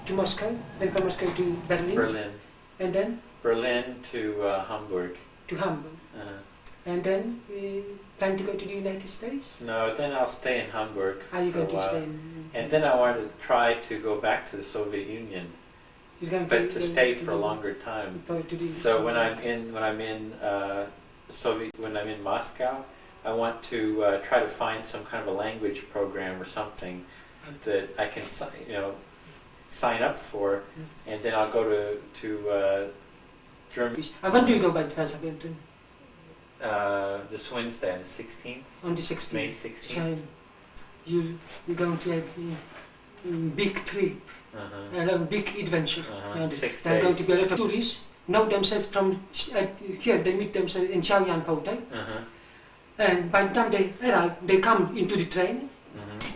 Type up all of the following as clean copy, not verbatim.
to Moscow, then from Moscow to Berlin. Berlin. And then? Berlin to Hamburg. To Hamburg. And then plan to go to the United States? No, then I'll stay in Hamburg. Are you going for a while. to stay in? And then I wanted to try to go back to the Soviet Union, but to stay for a longer time. So when I'm in Moscow, I want to try to find some kind of a language program or something that I can sign up for, and then I'll go to Germany. When do you go back to Siberian? This Wednesday, on the 16th. On the 16th. May 16th. So you're going to have a big trip, a big adventure. 6 There are going to days. be a lot of tourists. Know themselves from here. They meet themselves in Chaoyang Hotel, and by the time they arrive, they come into the train.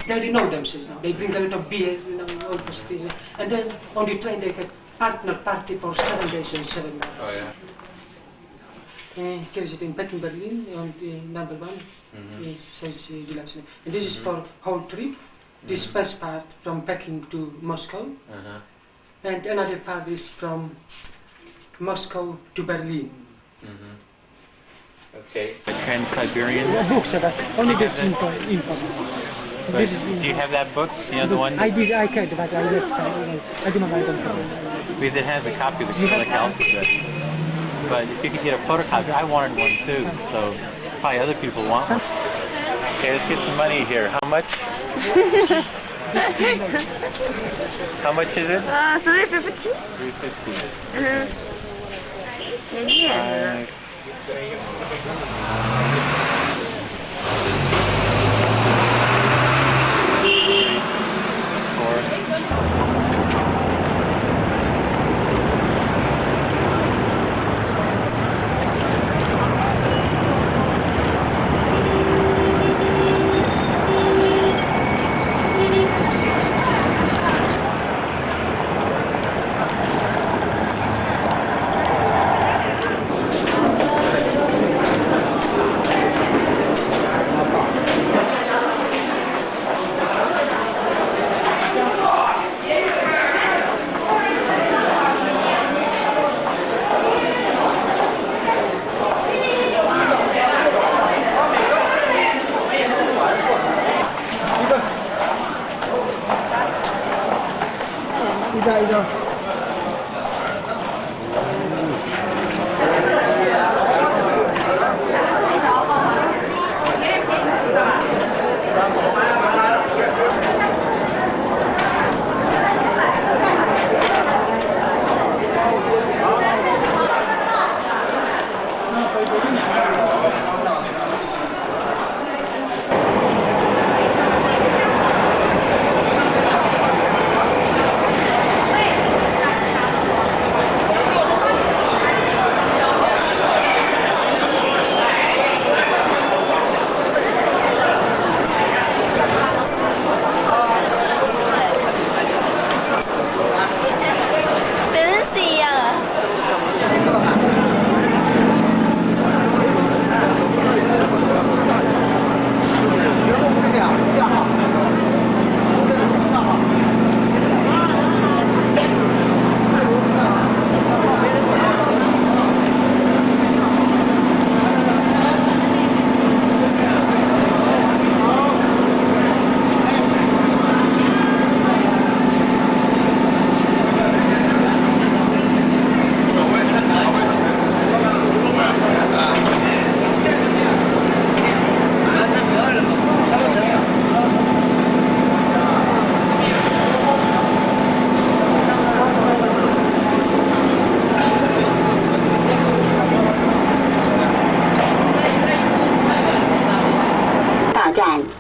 They already know themselves now. They bring a lot of beer, all those things. And then on the train they get partner party for 7 days and 7 nights. Oh yeah. Here is it in Peking, Berlin, on the number 1. Says and this is for whole trip. This first part from Peking to Moscow, and another part is from Moscow to Berlin. Okay. The Trans-Siberian. Books about only this info. This is do you have that book? You know the one? I can't, but I left. I do not write them. Because it has a copy of the Cyrillic alphabet. But if you could get a photocopy, I wanted one too. So probably other people want one. Okay, let's get some money here. How much? How much is it? 350. 350. 便宜啊。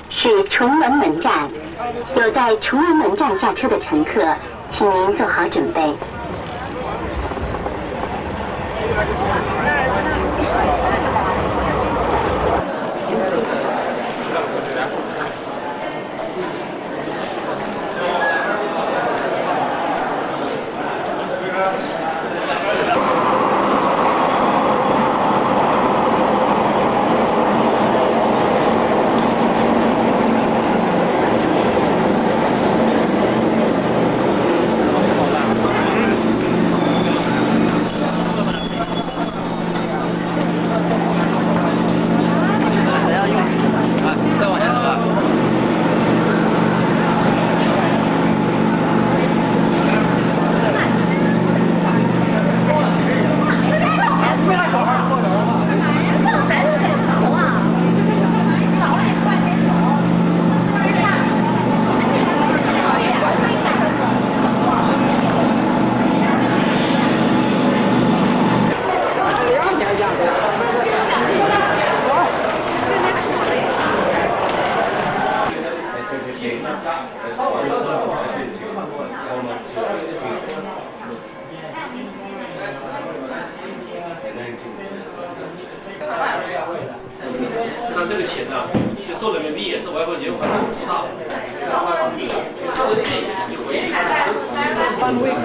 是崇文门站，有在崇文门站下车的乘客，请您做好准备。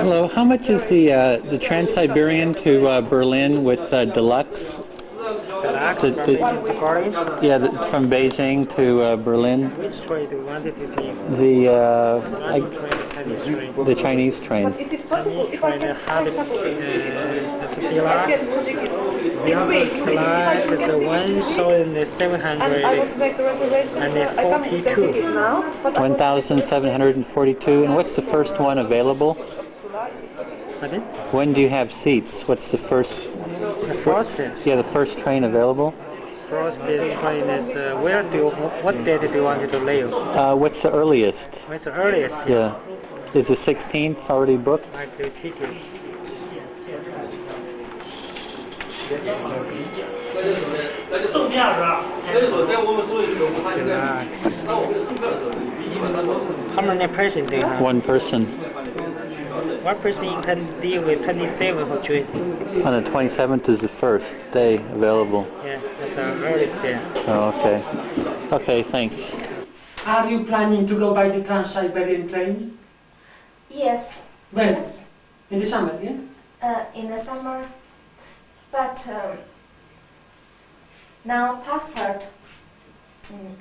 Hello, how much is the Trans-Siberian to Berlin with deluxe? Yeah, from Beijing to Berlin. Which train do you want it to be? The Chinese train. Is it possible if I can, for example, It's deluxe. Deluxe is the one showing the 700 and I want to make the reservation? and the I can't get 42. ticket now, but 1,742. And what's the first one available? Pardon? When do you have seats? What's the first? The first, Yeah, the first train available. train is what date do you want it to leave? What's the earliest? What's the earliest? Yeah, is the 16th already booked? I do ticket. Deluxe. How many person do you have? One person. One person you can deal with 27 for train. On the 27th is the first day available. Yeah, that's our earliest day. Oh, okay. Okay, thanks. Are you planning to go by the Trans-Siberian train? Yes. When? Yes. In the summer, yeah? In the summer, but now passport.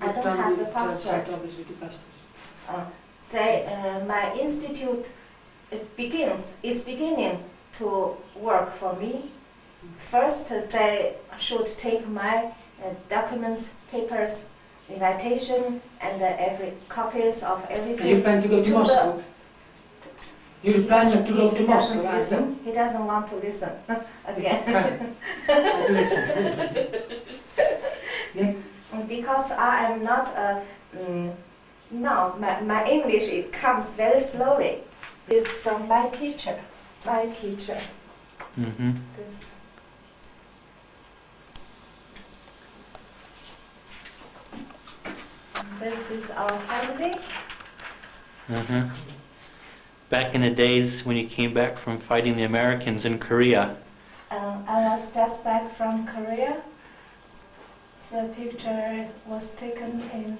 I don't have the passport. My institute is beginning to work for me. First, they should take my documents, papers, invitation, and every copies of everything. You plan to go to Moscow? You're planning to go to Moscow? He doesn't want to listen again. To listen. Yeah? Because I am not no, my English, it comes very slowly. It's from my teacher. Mm-hmm. This is our family. Mm-hmm. Back in the days when you came back from fighting the Americans in Korea. I was just back from Korea. The picture was taken in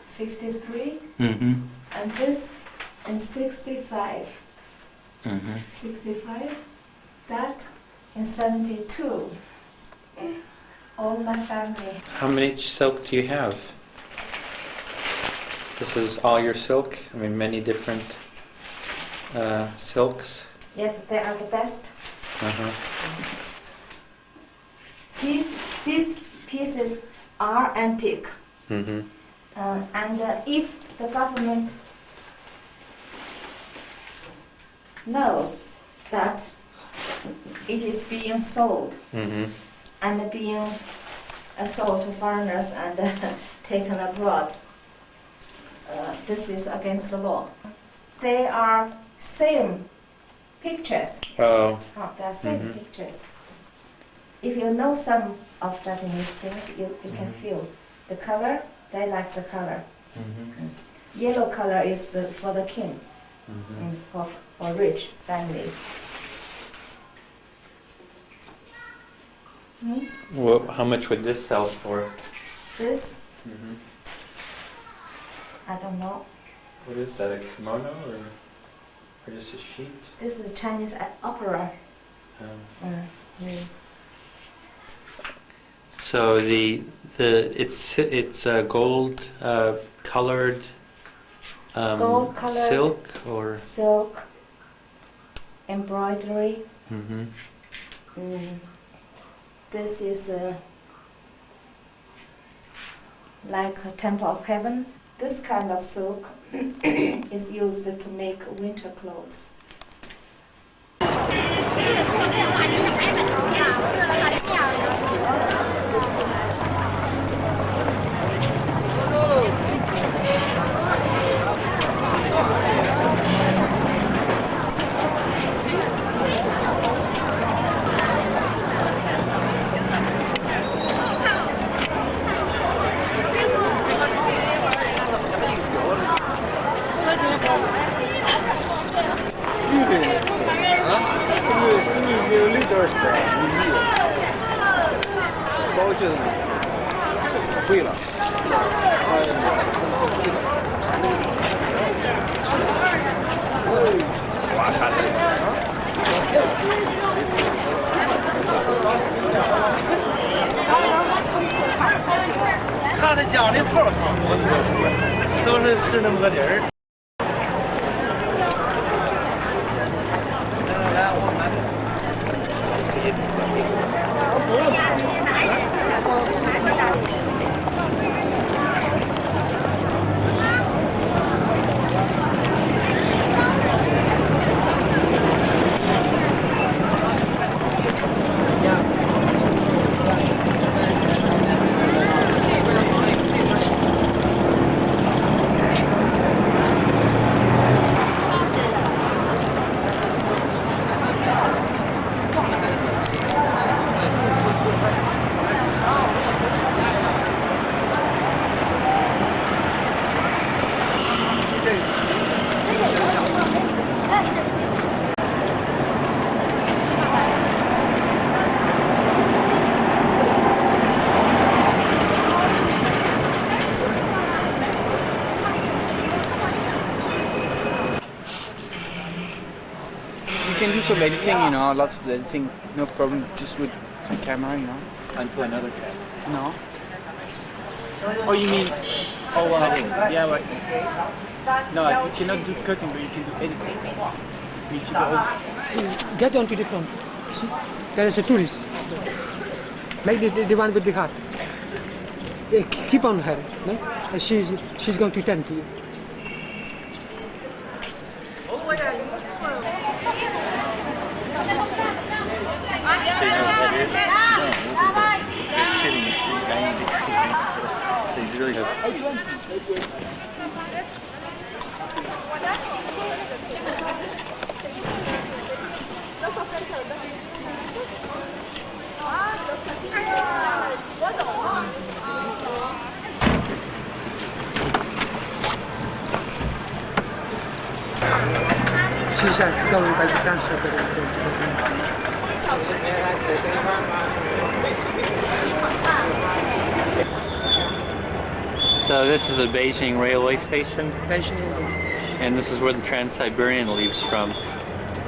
53, Mm-hmm. and this in 65. Mm-hmm. 65. That in 72. All my family. How many silk do you have? This is all your silk? I mean, many different silks? Yes, they are the best. Uh-huh. These pieces are antique. Mm-hmm. And if the government knows that it is being sold Mm-hmm. and being sold to foreigners and taken abroad, this is against the law. They are same pictures. Oh. They are same Mhm. pictures. If you know some of Japanese things, you can feel the color. They like the color. Mm-hmm. Yellow color is for the king, Mm-hmm. for rich families. Well, how much would this sell for? This, Mm-hmm. I don't know. What is that, a kimono or just a sheet? This is Chinese opera. So it's gold colored Gold colored silk or silk, embroidery. mm-hmm. This is like a temple of heaven. This kind of silk is used to make winter clothes. 贵了。哇塞！看他讲的泡汤，都是那么个理儿。来，我们。You can do some editing, you know, lots of editing, no problem, just with camera, you know. Onto another tab. No. Oh, you mean? Oh, yeah, but no, you cannot do cutting, but you can do editing. You can do Get onto the front. See? There is a tourist. Like the one with the heart. Keep on her. No? And she's going to tend to you. So you really have. She's just going by the dancer. So this is the Beijing railway station, Beijing. and this is where the Trans-Siberian leaves from.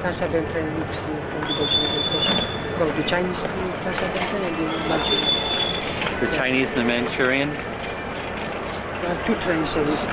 Trans-Siberian train leaves from the Beijing railway station. Go to Chinese Trans-Siberian train and the Manchurian. The Chinese and the Manchurian. There are 2 trains a week.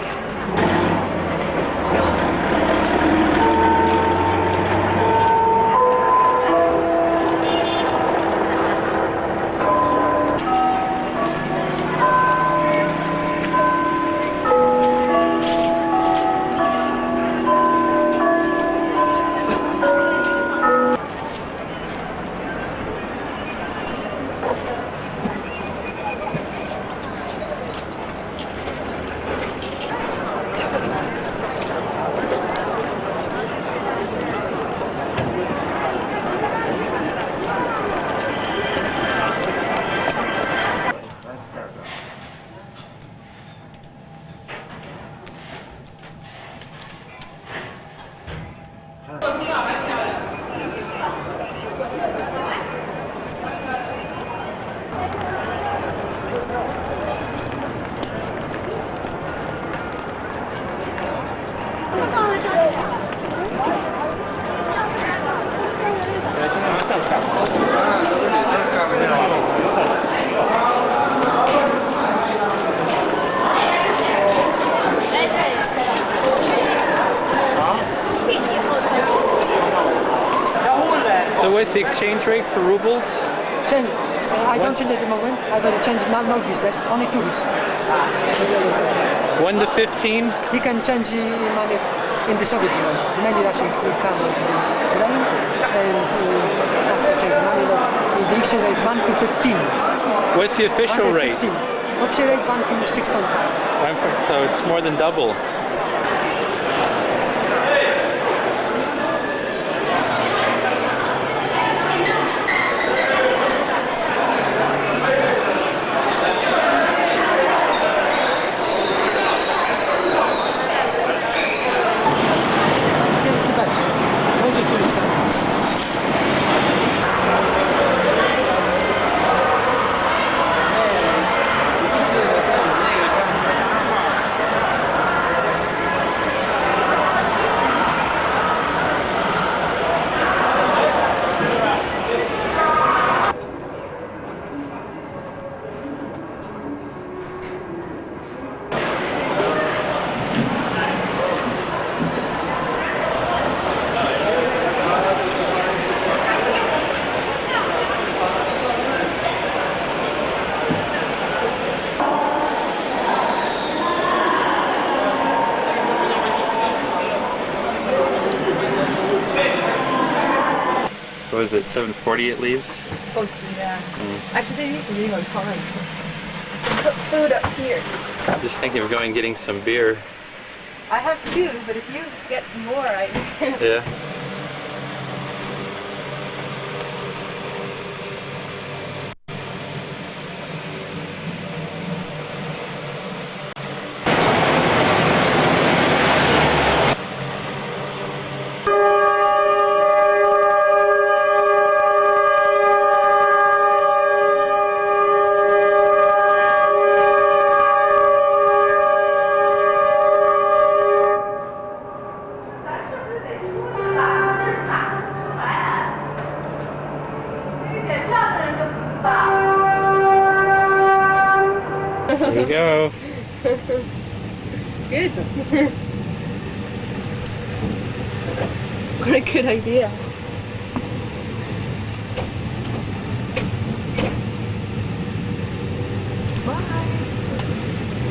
So what's the exchange rate for rubles? Change. I don't change at the moment. I don't change now. No business. Only tourists. 1 to 15? He can change money in the Soviet Union. Many Russians will come to the grain and ask to change money. The exchange rate is 1 to 15. What's the official 1 to rate? 15. Official rate 1 to 6.5. So it's more than double. What is it, 7:40 it leaves? Supposed to, yeah. Actually, they need to leave on time. Put food up here. I'm just thinking of going and getting some beer. I have two, but if you get some more, I Yeah. There you go. Good. What a good idea.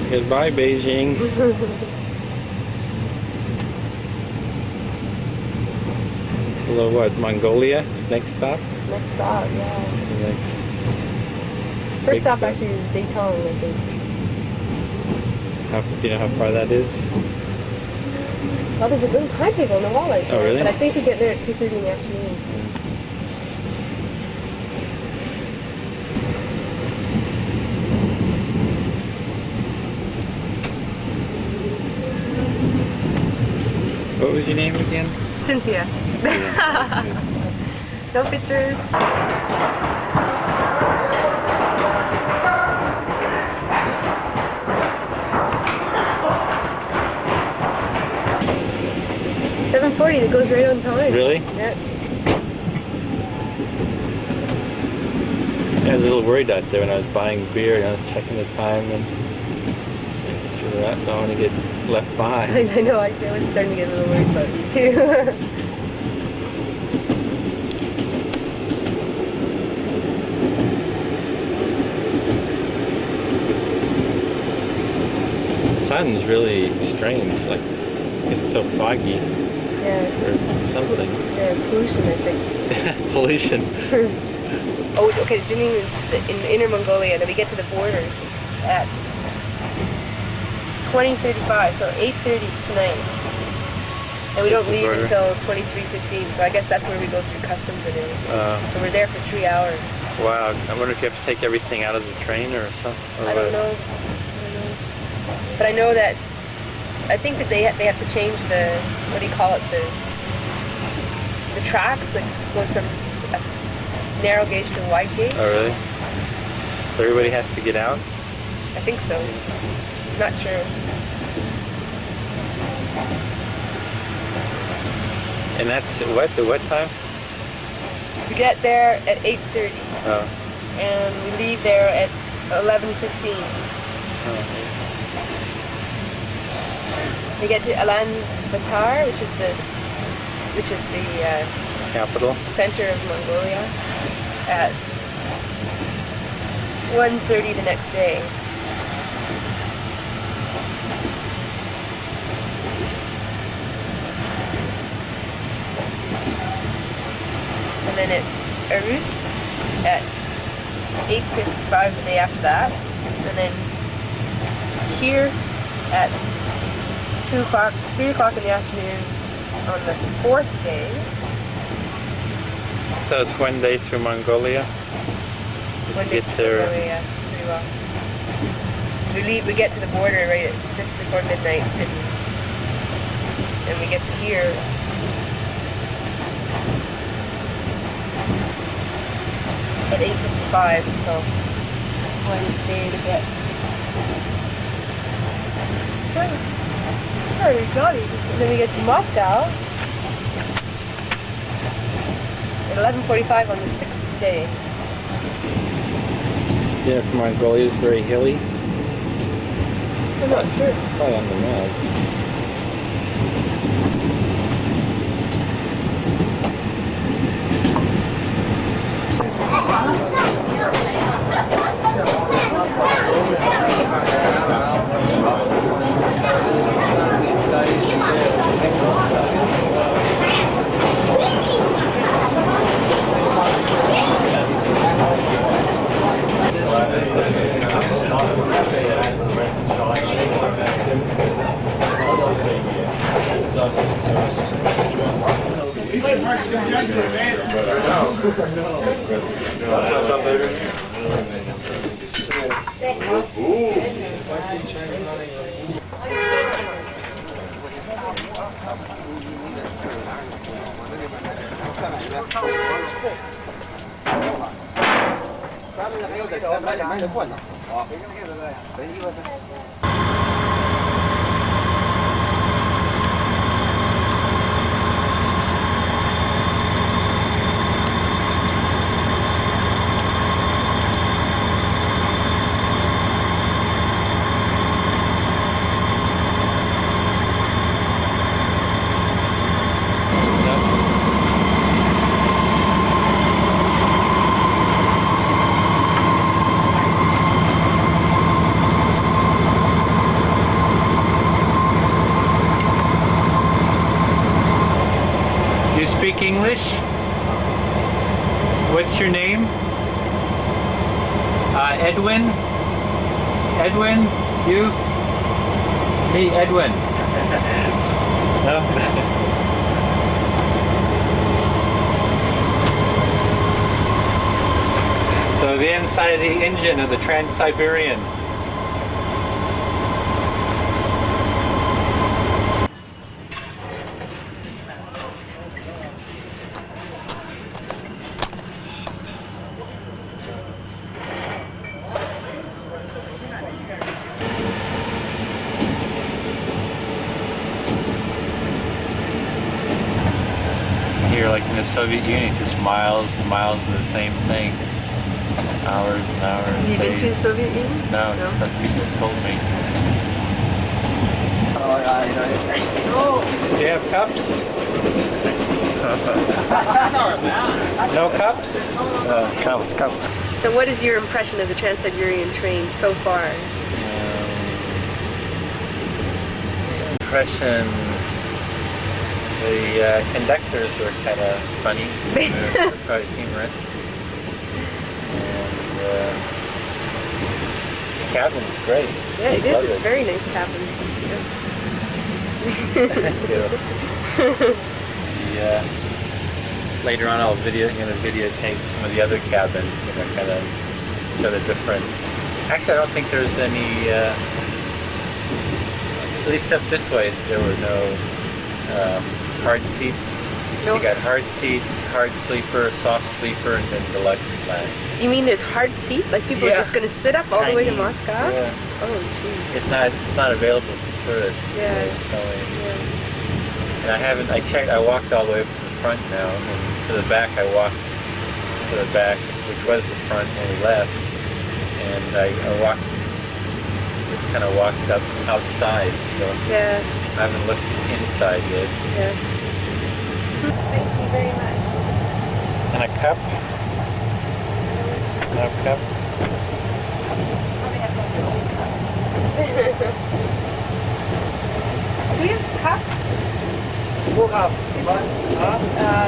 Goodbye, Beijing. Hello, what? Mongolia? Next stop? Next stop, yeah. Like, First stop actually is Dayton, I think. do you know how far that is? Well, there's a little timetable on the wall like that. Oh, really? But I think we get there at 2:30 in the afternoon. What was your name again? Cynthia. No pictures. $7.40, that goes right on time. Really? Yeah. I was a little worried out there when I was buying beer and I was checking the time and making sure that I don't want to get left behind. I know, actually, I was starting to get a little worried about you too. The sun's really strange, like it's so foggy Yeah. or something. Yeah, pollution, I think. Pollution. Oh, okay, Jining is in Inner Mongolia, then we get to the border at 20:35, so 8:30 tonight. And we don't leave until 23:15, so I guess that's where we go through customs and everything. So we're there for 3 hours. Wow, I wonder if you have to take everything out of the train or something. I don't know. But I know that, I think that they have to change the, what do you call it, the tracks, like it goes from narrow gauge to wide gauge. Oh, really? So everybody has to get out? I think so. I'm not sure. And that's at what time? We get there at 8:30, Oh. and we leave there at 11:15. We get to Ulaanbaatar, which is the Capital? center of Mongolia, at 1:30 the next day. And then at Arus at 8:55 the day after that, and then here at 3 o'clock in the afternoon on the 4th day. So it's one day through Mongolia? One day Get there. Mongolia, yeah, pretty well. So we get to the border right at just before midnight, and we get to here at 8:55, so one day to get. Very exotic. And then we get to Moscow at 11:45 on the 6th day. Yeah, from Mongolia is very hilly. I'm not sure. Probably on the map. You speak English? What's your name? Edwin? Edwin? You? Me, Edwin. No? So the inside of the engine of the Trans-Siberian. Here, like in the Soviet Union, it's just miles and miles of the same thing. Hours and hours. Have you been to the Soviet Union? No, that's people told me. Do you have cups? No cups? Cups. So what is your impression of the Trans-Siberian train so far? Impression. The conductors were kind of funny. They're quite humorous. And the cabin was great. Yeah, it Love is. It's a very nice cabin. Yeah. Later on, I'm gonna videotape some of the other cabins and kind of show the difference. Actually, I don't think there's any. At least up this way, there were no hard seats. No. You got hard seats, hard sleeper, soft sleeper, and then deluxe class. You mean there's hard seat? Like people are just going to sit up all the way to Chinese, Moscow? Yeah. Oh, jeez. It's not available for tourists. Yeah. So and I checked, I walked all the way up to the front now, and to the back I walked to the back, which was the front when we left, and I walked, just kind of walked up outside, so Yeah. I haven't looked inside yet. Yeah. Thank you very much. And a cup? Another cup? Do we have cups?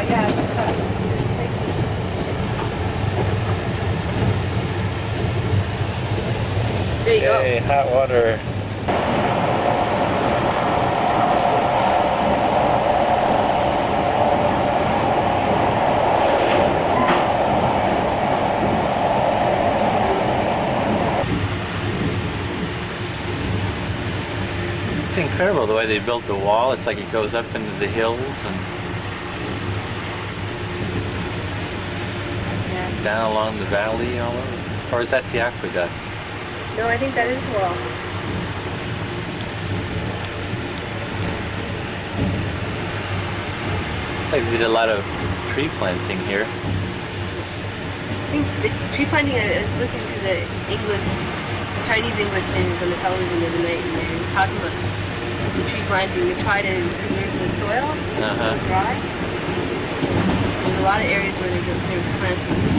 Yeah, it's a cup. Thank you. There you go. Okay, hot water. It's incredible the way they built the wall. It's like it goes up into the hills and down along the valley all over. Or is that the aqueduct? No, I think that is wall. Like they did a lot of tree planting here. I think the tree planting, I was listening to the Chinese English news on the television the other night, and they were talking about the tree planting to try to preserve the soil. It's so dry. There's a lot of areas where they're planting.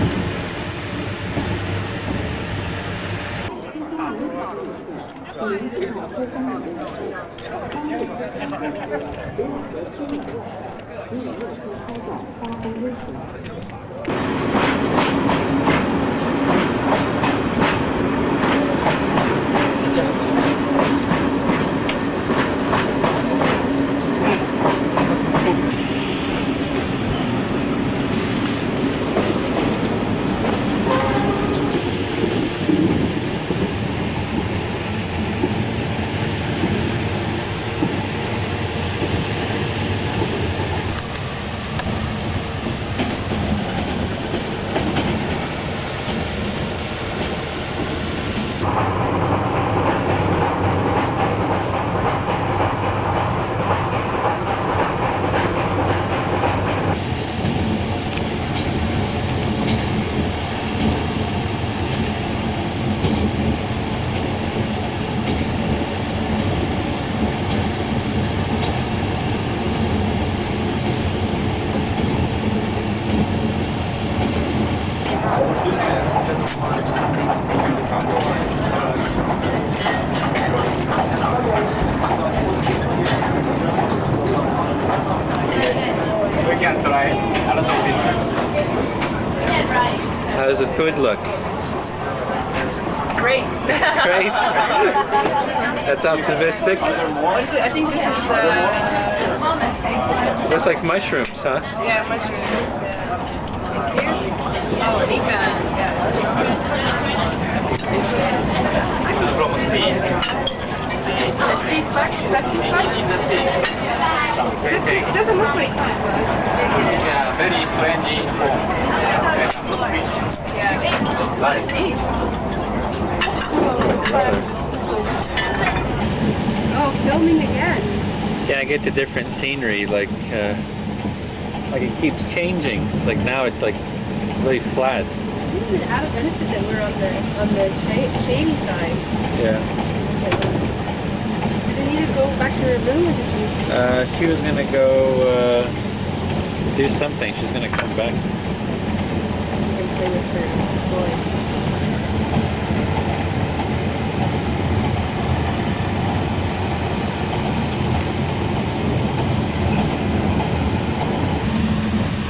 can try a lot of this. How does the food look? Great. Great. That's optimistic. What is it? I think this is Looks like mushrooms, huh? yeah, mushroom. And here? Oh, Nika. Yes. From a sea. A sea slug? Is that sea slug? It doesn't look like sea slug. Maybe it is. Yeah, very strange form. Yeah. What a taste. Oh, filming again. Yeah, I get the different scenery, like it keeps changing. Like now it's like really flat. Isn't it out of benefit that we're on the shady side? Yeah. Did Anita go back to her room or did she? She was gonna go do something. She's gonna come back. And play with her boy.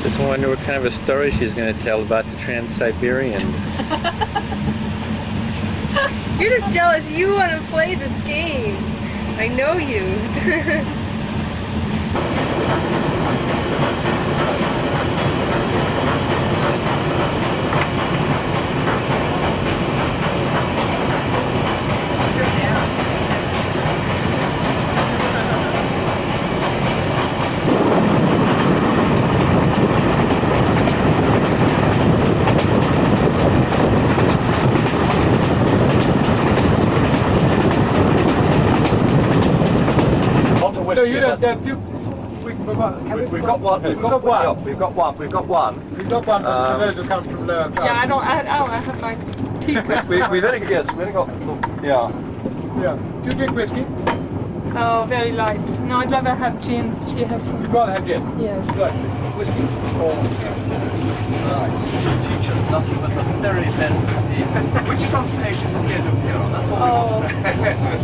Just wonder what kind of a story she's going to tell about the Trans-Siberian. You're just jealous. You want to play this game. I know you. No, you don't. We've got one. We've got one. We've got one. We've got one. We've got one for those who come from lower class. Yeah, I have like 2 glasses. We've only got, yes, we've only got, yeah. Yeah. Do you drink whiskey? Oh, very light. No, I'd rather have gin. She has some. You'd rather have gin? Yes. Right. Whiskey or... Right. Teacher, nothing but the very best. Which front page is this going to appear on? That's all we want.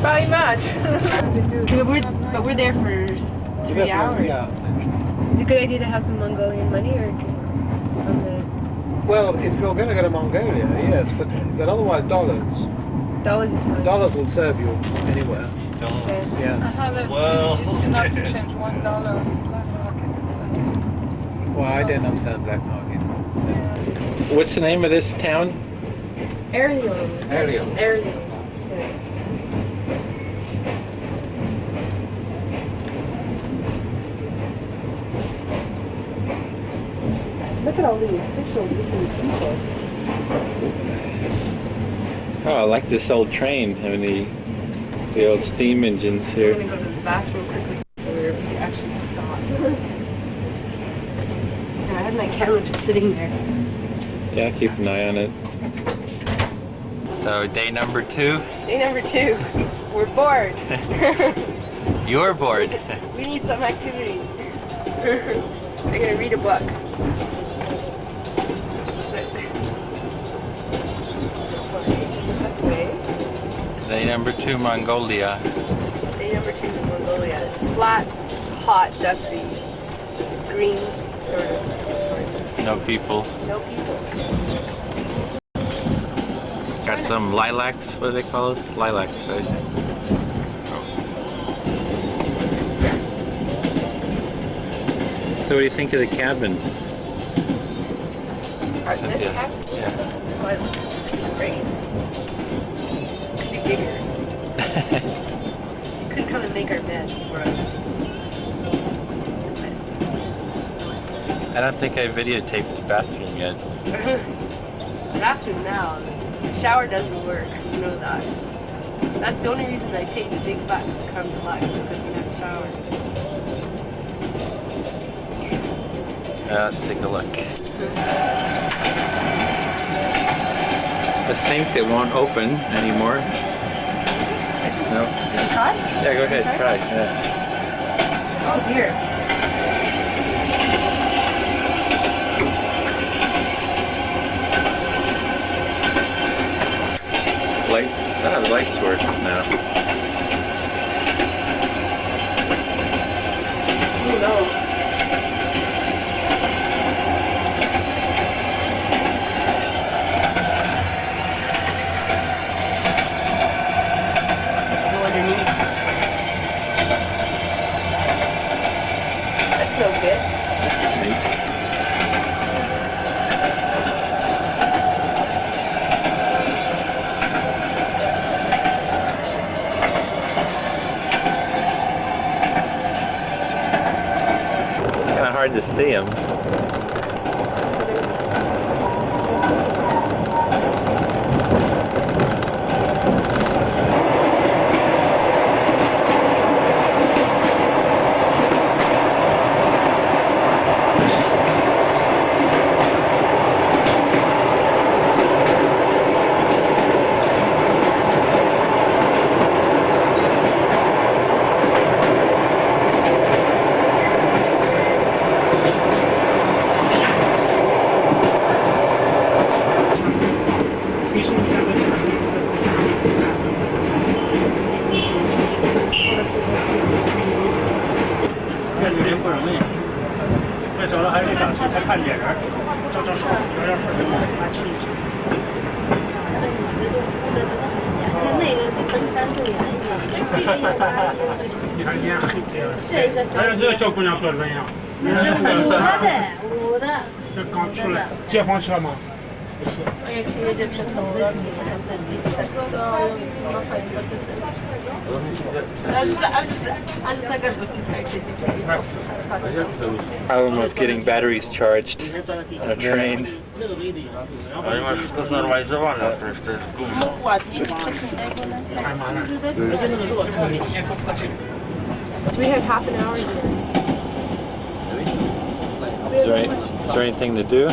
Very much. But we're there for 3 hours. Yeah. Is it a good idea to have some Mongolian money or on the... Well, if you're going to go to Mongolia, yes, but otherwise dollars. Dollars is fine. Dollars will serve you anywhere. Okay. Yeah. Well, it's enough to change $1 black market. Well, I don't understand black market. What's the name of this town? Ariel. Ariel. Ariel. Yeah. Look at all the official looking people. Oh, I like this old train having the old steam engines I'm here. gonna go to the bathroom quickly before we actually stop. I had my camera just sitting there. Yeah, keep an eye on it. So day number 2. Day number 2. We're bored. You're bored. We need some activity. I'm gonna read a book. Day number 2, Mongolia. Day number 2 in Mongolia. Flat, hot, dusty, green, sort of. No people. No people. Got some lilacs. What do they call us? Lilacs, right? So what do you think of the cabin? This cabin? Yeah. Well, it's great. Could be bigger. Could come and make our beds for us. I don't think I videotaped the bathroom yet. Bathroom now. The shower doesn't work. You know that. That's the only reason I paid the big bucks to come to Lux is because we had a shower. Let's take a look. The sink that won't open anymore. No. Did you try? Yeah, go ahead, try. Yeah. Oh dear. Lights. The lights work now. Oh no. to see them.小姑娘多人呀！我的。这刚出来，解放车吗？不是。Problem of getting batteries charged on a train. So we have half an hour. Is there anything to do?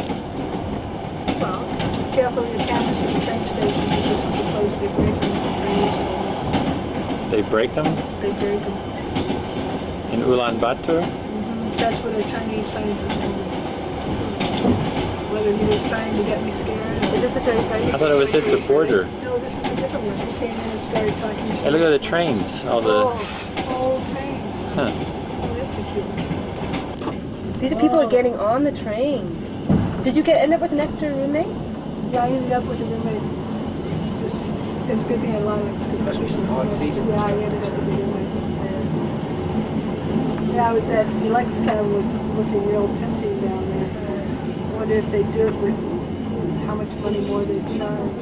Well, be careful of your cameras at the train station because this is a place they break them. They break them? They break them. In Ulaanbaatar? That's what a Chinese scientist told me. Whether he was trying to get me scared. Is this a Chinese scientist? I thought it was at the border. No, this is a different one. He came in and started talking to me. Hey, look at the trains. All the. Old trains. Huh. Oh, that's a cute. These are people are getting on the train. Did you end up with an extra roommate? Yeah, I ended up with a roommate. It's a good thing I had a lot of. Must be some hot season. Yeah, I ended up with a roommate. Yeah, with that deluxe cab was looking real tempting down there. I wonder if they do it with how much money more they charge.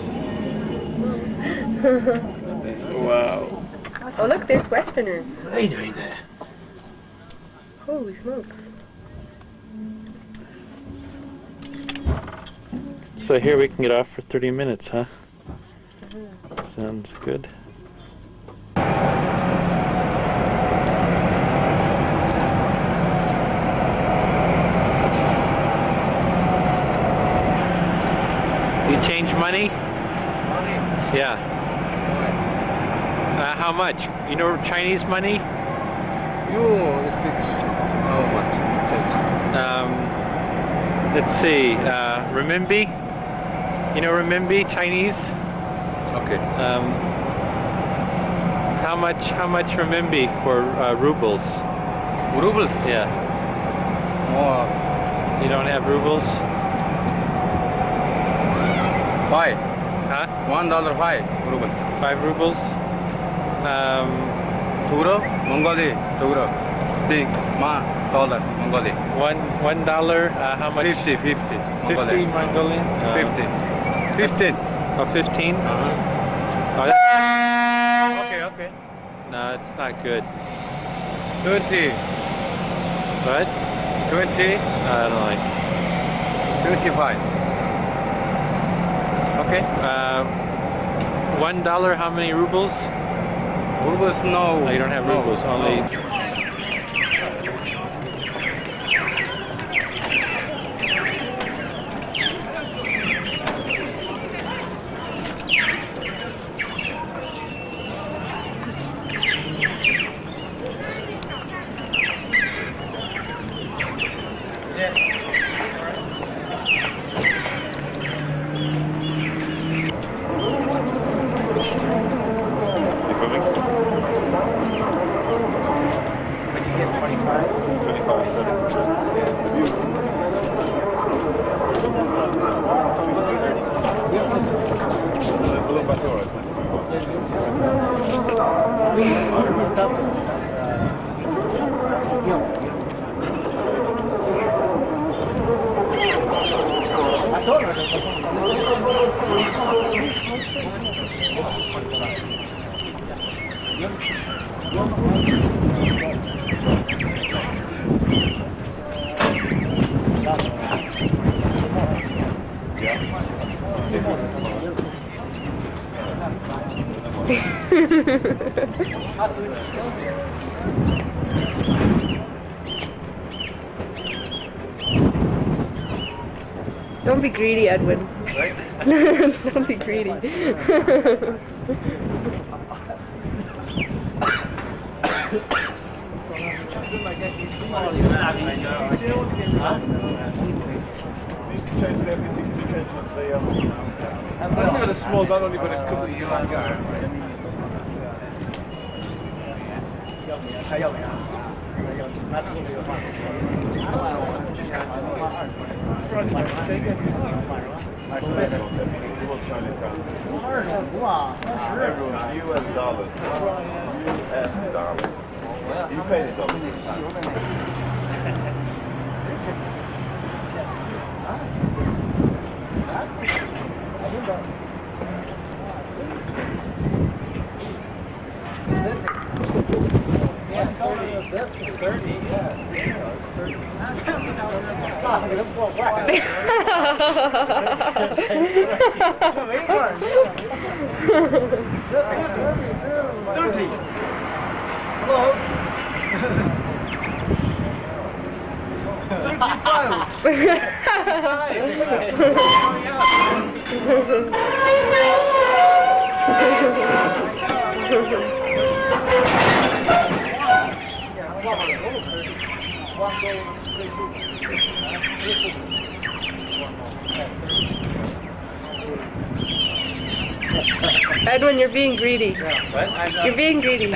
Wow. Oh look, there's Westerners. What are they doing there? Holy smokes. So here we can get off for 30 minutes, huh? Sounds good. You change money? Yeah. How much? You know Chinese money? You speak how much change? Let's see. Renminbi? You know renminbi, Chinese? Okay. How much renminbi for rubles? Rubles? Yeah. Oh. You don't have rubles? 5. Huh? $1 5 rubles. 5 rubles? Euro, Mongolia, euro. Big dollar, Mongolia. $1, how much? 50 Mongolian? Mongolian? 15. Oh, 15? Uh-huh. Oh, Okay. no, it's not good. 20. What? 20. I don't like 25. Okay. $1, how many rubles? Rubles, no. Oh, you don't have rubles, only... Don't be greedy, Edwin. Right? Don't be greedy. I've never had a small gun, only got a couple of years ago. US dollars. US dollars. You pay the dollars. Edwin, you're being greedy. What? You're being greedy. These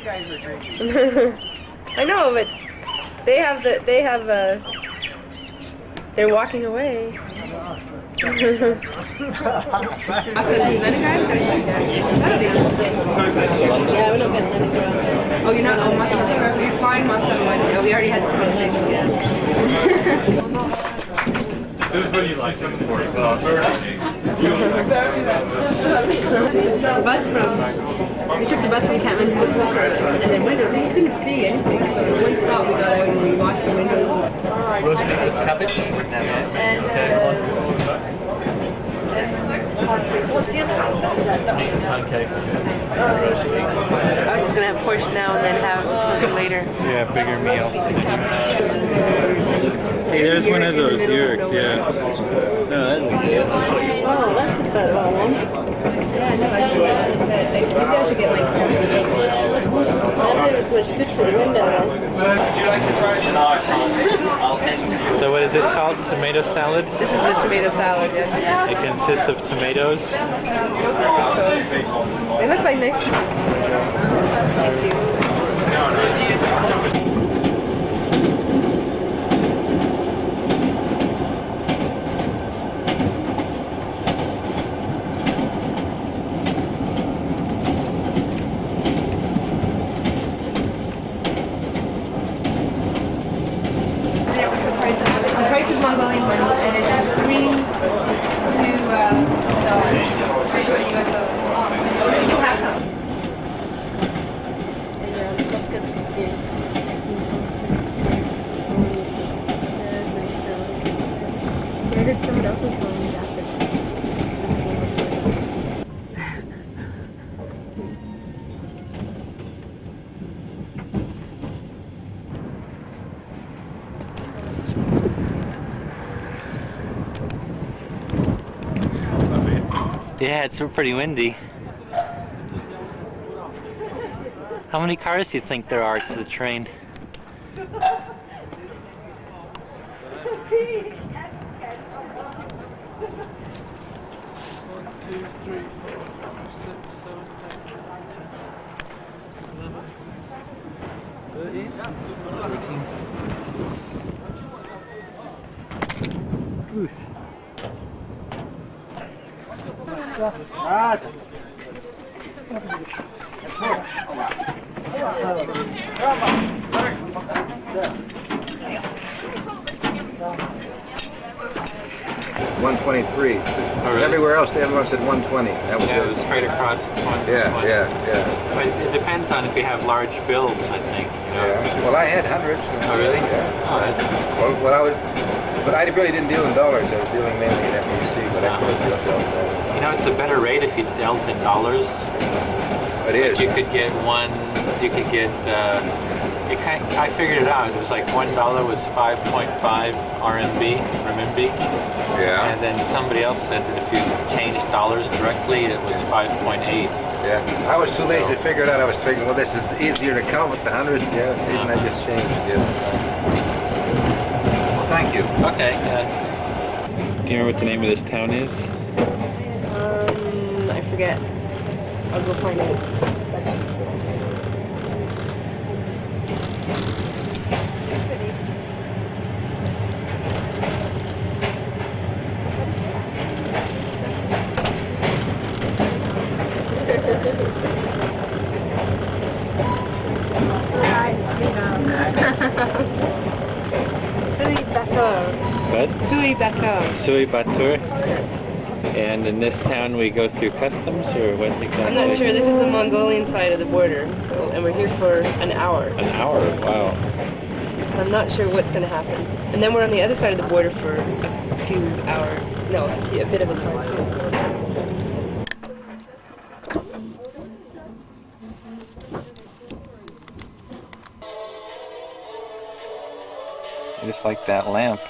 guys are greedy. I know, but they're walking away. Yeah, we're not getting Leningrad. Oh, you're not? Oh, Moscow. You're flying Moscow. No, we already had this conversation. Yeah. This is when you like some sports. The bus from, we took the bus from Kathmandu to Pokhara, and then windows, we couldn't see anything. So one stop we got out and we watched the windows. Roast beef with cabbage. What's the other house? Pancakes. I was just going to have portion now and then have something later. Yeah, bigger meal. Hey, there's one of those yurks, yeah. No, that's a good. Oh, that's the better one. Yeah, no, actually, maybe I should get like four. That is much good for the window. So what is this called? Tomato salad? This is the tomato salad, yes. It consists of tomatoes. So, they look like nice. Thank you. The price is Mongolian ones, and it's $3 to $3 You'll have some. I heard someone else was telling me that. Yeah, it's pretty windy. How many cars do you think there are to the train? 1, 2, 3, 4, 5, 6, 7, 8, 9, 10, 11, 13. Ooh. 123. Oh, really? Everywhere else, everyone said 120. That was Yeah, it was straight across. Yeah. But it depends on if you have large builds, I think. You know? Yeah. Well, I had hundreds. Oh, really? Yeah. Oh, that's But I really didn't deal in dollars. I was dealing mainly in FEC, but I could have dealt in dollars. You know, it's a better rate if you dealt in dollars. It is. You could get one. You could get. I figured it out. It was like $1 was 5.5 renminbi. Yeah. And then somebody else said that if you changed dollars directly, it was 5.8. Yeah. I was too lazy to figure it out. I was thinking, well, this is easier to count with the hundreds. Yeah. See, and I just changed the other time. Well, thank you. Okay. Do you remember what the name of this town is? I forget. I'll go find out. Sui Batur. What? Sui Batur. Sui Batur. And in this town we go through customs, or what exactly? I'm not sure. This is the Mongolian side of the border, so and we're here for an hour. An hour? Wow. So I'm not sure what's going to happen. And then we're on the other side of the border for a few hours. No, actually a bit of a time. I just like that lamp.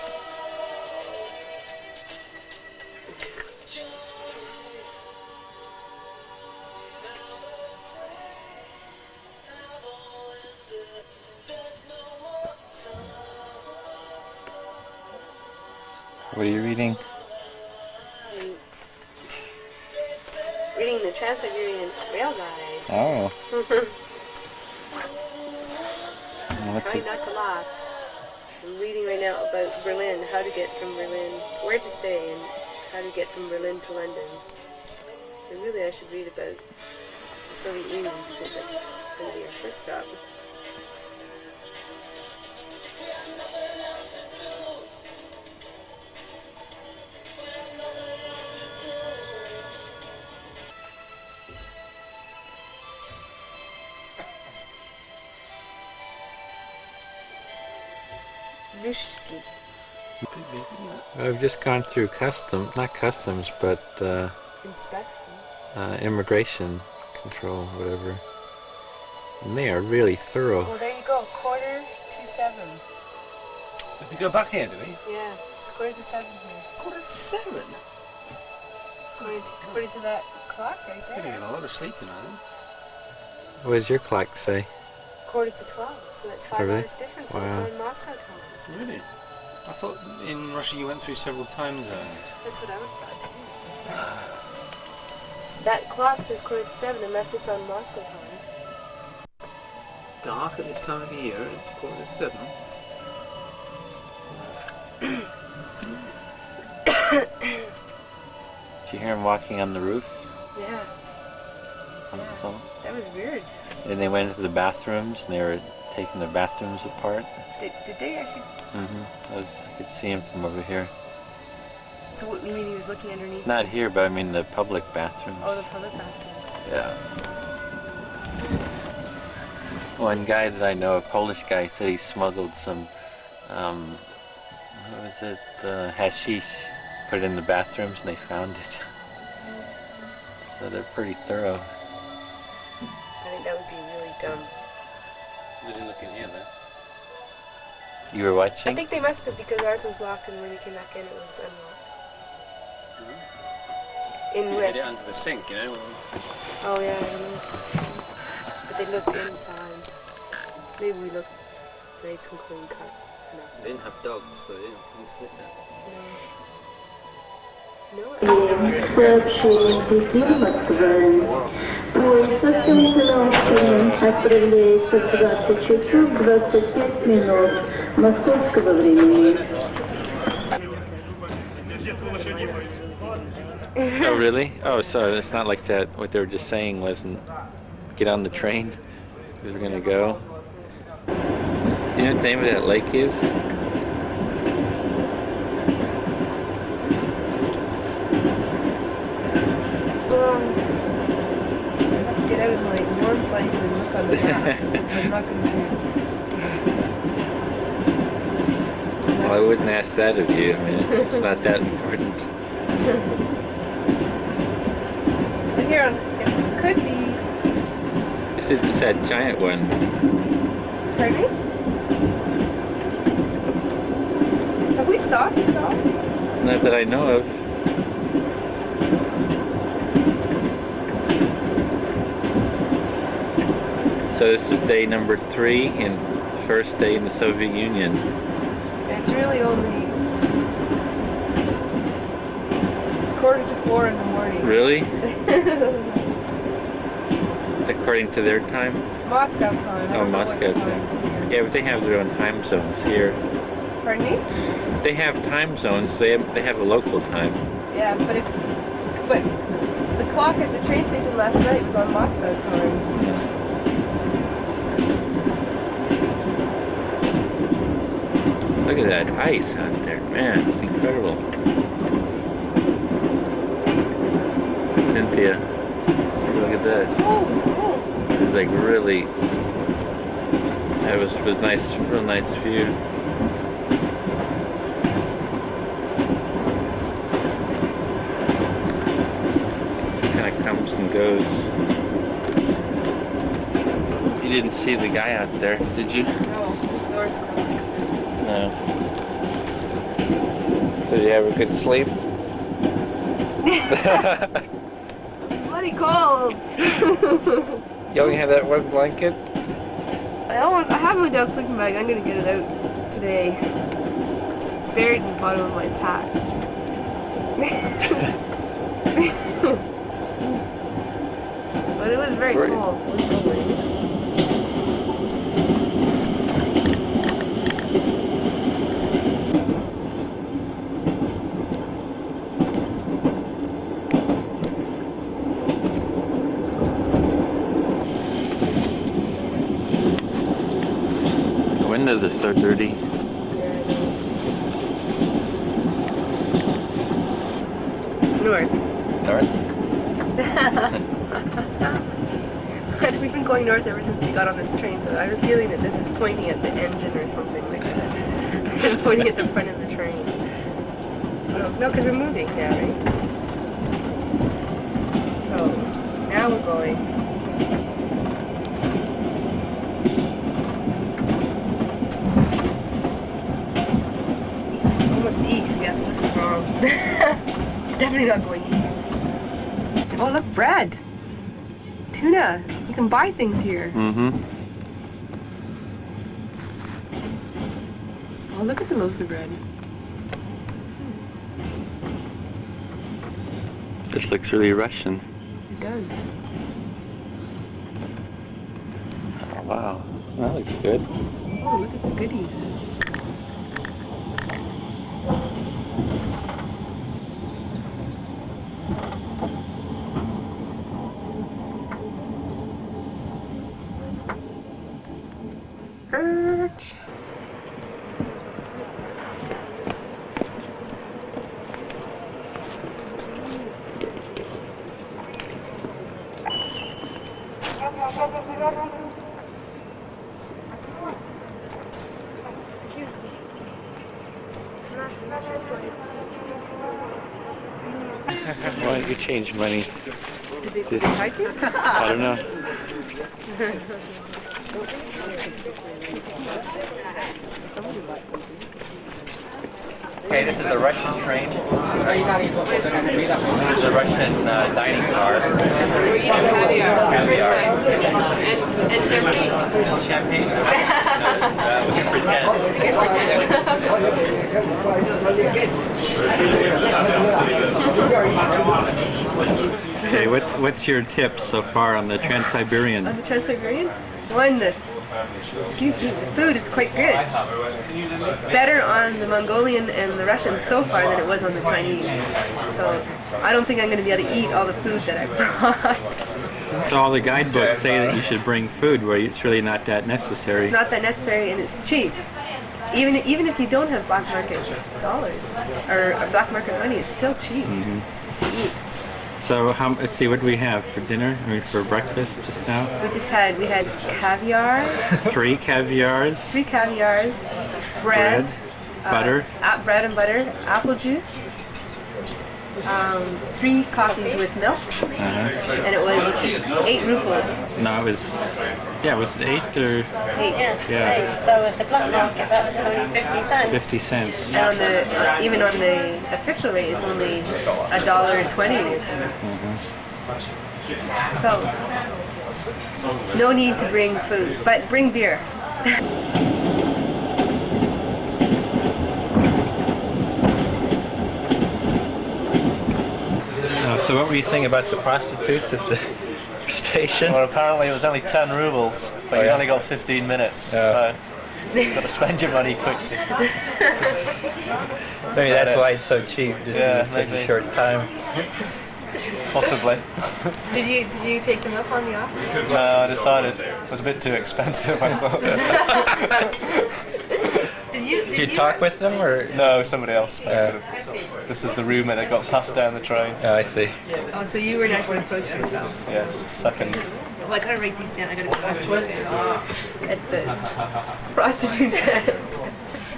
What are you reading? Reading the Trans-Siberian Rail Guide. Oh. Trying not to laugh. I'm reading right now about Berlin, how to get from Berlin, where to stay, and how to get from Berlin to London. And really I should read about the Soviet Union because that's going to be our first stop. I've just gone through not customs, but Inspection. Immigration control, whatever. And they are really thorough. Well, there you go, 6:45. Did we go back here, do we? Yeah, it's 6:45 here. 7:45? According to that clock right We're there. getting a lot of sleep tonight. What does your clock say? 11:45, so that's 5 Really? hours difference, so Wow. it's on Moscow time. Really? I thought in Russia you went through several time zones. That's what I would thought too. That clock says 7:45 unless it's on Moscow time. Dark at this time of the year at 7:45. Did you hear him walking on the roof? Yeah. That was weird. And they went into the bathrooms and they were taking the bathrooms apart. Did they actually? I could see him from over here. So what, you mean he was looking underneath? Not here, but I mean the public bathrooms. Oh, the public bathrooms. Yeah. One guy that I know, a Polish guy, said he smuggled some, what was it, hashish, put it in the bathrooms and they found it. So they're pretty thorough. I think that would be really dumb. They didn't look in here though. You were watching? I think they must have because ours was locked and when we came back in it was unlocked. In You where? hid it under the sink, you know. Oh yeah, I don't know. But they looked inside. Maybe we looked nice and clean cut. No. They didn't have dogs, so they didn't sniff that. Сообщение пути Москвы. Поезд 8 отправляется в 20 часов 25 минут московского времени. Oh, really? Oh, so it's not like that. What they were just saying wasn't get on the train because we're going to go. You know what the name of that lake is? Get out of my warm blanket and look on the map, which I'm not going to do. Well, I wouldn't ask that of you. I mean, it's not that important. here on, it could be. It's that giant one. Pardon me? Have we stopped at all? Not that I know of. So this is day number 3 and first day in the Soviet Union. And it's really only 3:45 in the morning. Really? According to their time? Moscow time. Oh, Moscow time. Yeah, but they have their own time zones here. Pardon me? They have time zones. They have a local time. Yeah, but the clock at the train station last night was on Moscow time. Look at that ice out there, man! It's incredible. Cynthia, look at that. Oh, so. It's like really. That was nice, real nice view. Kind of comes and goes. You didn't see the guy out there, did you? No, his door's closed. No. So you have a good sleep? Bloody cold. You only have that one blanket? I have my down sleeping bag. I'm gonna get it out today. It's buried in the bottom of my pack. But it was very cold. The windows are so dirty. North. North? We've been going north ever since we got on this train, so I have a feeling that this is pointing at the engine or something like that. It's pointing at the front of the train. No, because we're moving now, right? So, now we're going. East, almost east, yeah, so this is wrong. Definitely not going east. Oh, look, bread! Tuna! You can buy things here. Mm-hmm. Oh, look at the loaves of bread. This looks really Russian. It does. Oh, wow. That looks good. Oh, look at the goodies. Why don't you change money? Did they hide you? I don't know. Okay, this is a Russian train. This is a Russian dining car. Caviar. And champagne. Champagne? We can pretend. Okay, what's your tips so far on the Trans-Siberian? On the Trans-Siberian? One, excuse me, the food is quite good. Better on the Mongolian and the Russian so far than it was on the Chinese. So I don't think I'm going to be able to eat all the food that I brought. So all the guidebooks say that you should bring food where it's really not that necessary. It's not that necessary and it's cheap. Even if you don't have black market dollars or black market money, it's still cheap to eat. So let's see, what do we have for dinner? I mean, for breakfast just now? We had caviar. 3 caviars. 3 caviars. Bread. Butter. Bread and butter. Apple juice. 3 coffees with milk, and it was 8 rubles. No, it was 8 or 8. Yeah. So with the blood milk, that's only 50 cents. 50 cents. And on the even on the official rate, it's only $1.20. So no need to bring food, but bring beer. So what were you saying about the prostitutes at the station? Well, apparently it was only 10 rubles, but you only got 15 minutes, so you've got to spend your money quickly. Maybe that's why it's so cheap, just in such a short time. Possibly. Did you take them up on the offer? No, I decided it was a bit too expensive, I thought. Did you talk with them, or? No, somebody else. This is the rumour that got passed down the train. Oh, I see. Oh, so you were not going to approach yourself? Yes, second. Well, I gotta write these down. I gotta go back at the prostitute's head.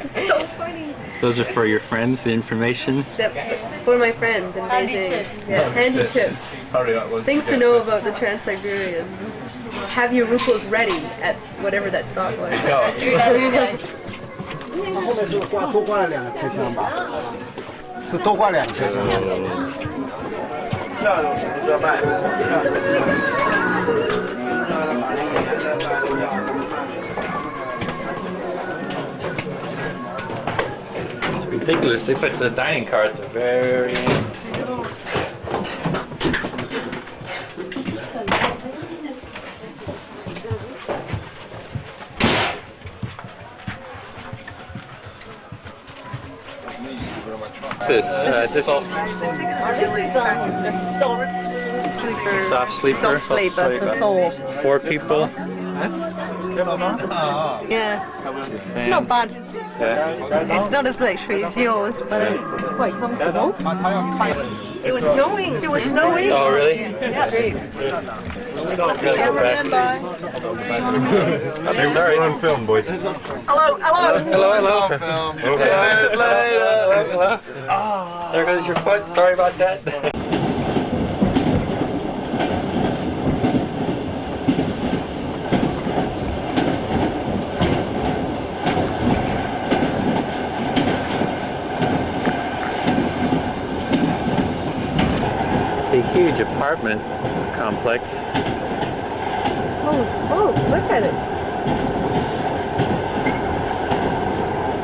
It's so funny. Those are for your friends, the information? For my friends in Beijing. Yeah, handy tips. Things to know about the Trans-Siberian. Have your rubles ready at whatever that stop was. 后面是多挂了2个车厢吧？是多挂2个车厢。Ridiculous. They put the dining car at the very end. This is the soft sleeper. Soft sleeper for 4. 4 people. Yeah, it's not bad. Yeah. It's not as luxury as yours, but it's quite comfortable. It was snowing. It was snowing. Oh, really? Yes. I'm sorry. We're on film, boys. Hello, hello. Hello, hello. 10 minutes later. Hello. There goes your foot. Sorry about that. A huge apartment complex. Holy smokes, look at it.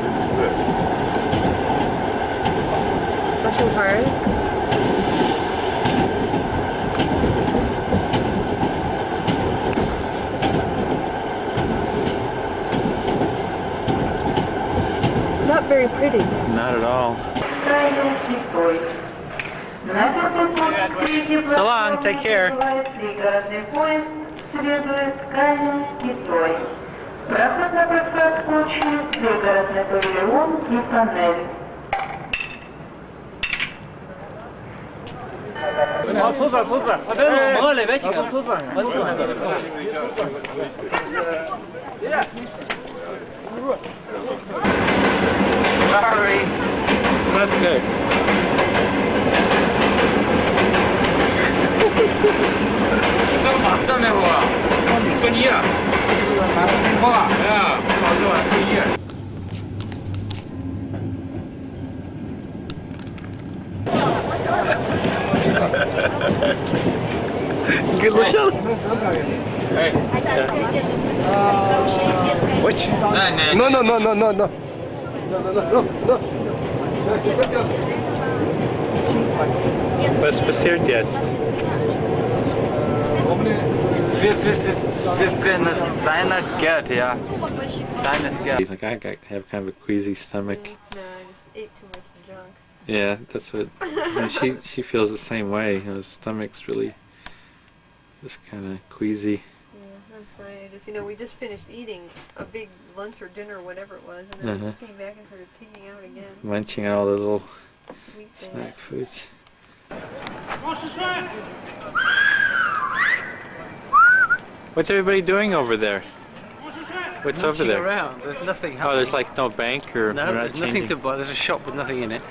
This is it. Russian cars. Not very pretty. Not at all. So long, take care. Sorry. That's good. Good look. Which? No, no, no, no, no, no. Was passiert jetzt? Seiner Geld, ja. Seines Geld. Like I have kind of a queasy stomach. No, I just ate too much junk. Yeah, that's what. And she feels the same way. Her stomach's really just kind of queasy. Yeah, I'm fine. I just, we just finished eating a big lunch or dinner, whatever it was, and then I just came back and started picking out again. Munching all the little Sweet things. snack foods. What's everybody doing over there? What's over there? Around. There's nothing. Oh, there's like no bank or No, we're not there's nothing changing. to buy. There's a shop with nothing in it.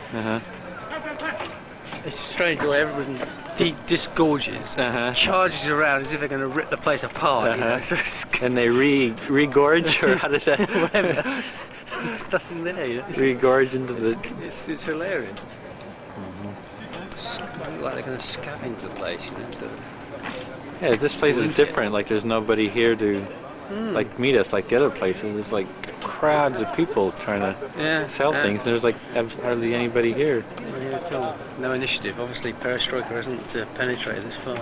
It's strange the way everyone disgorges, charges around as if they're going to rip the place apart. You know? So and they regorge, or how does that? Whatever. There's nothing there. You know? Regorge into the. It's hilarious. Like they're going to scavenge the place. You know? So yeah, this place is different. Like there's nobody here to like meet us like the other places. There's like crowds of people trying to sell things. And there's like hardly anybody here. No initiative. Obviously, perestroika hasn't penetrated this far.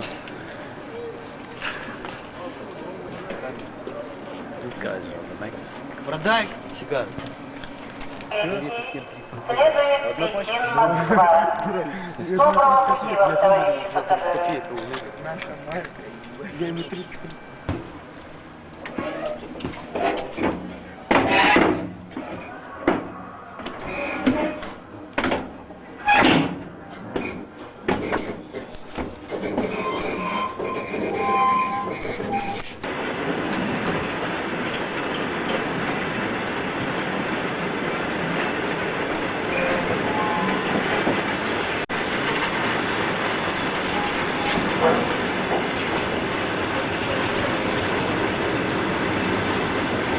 These guys are on the make. Продай, Чикаго. Я ему 30.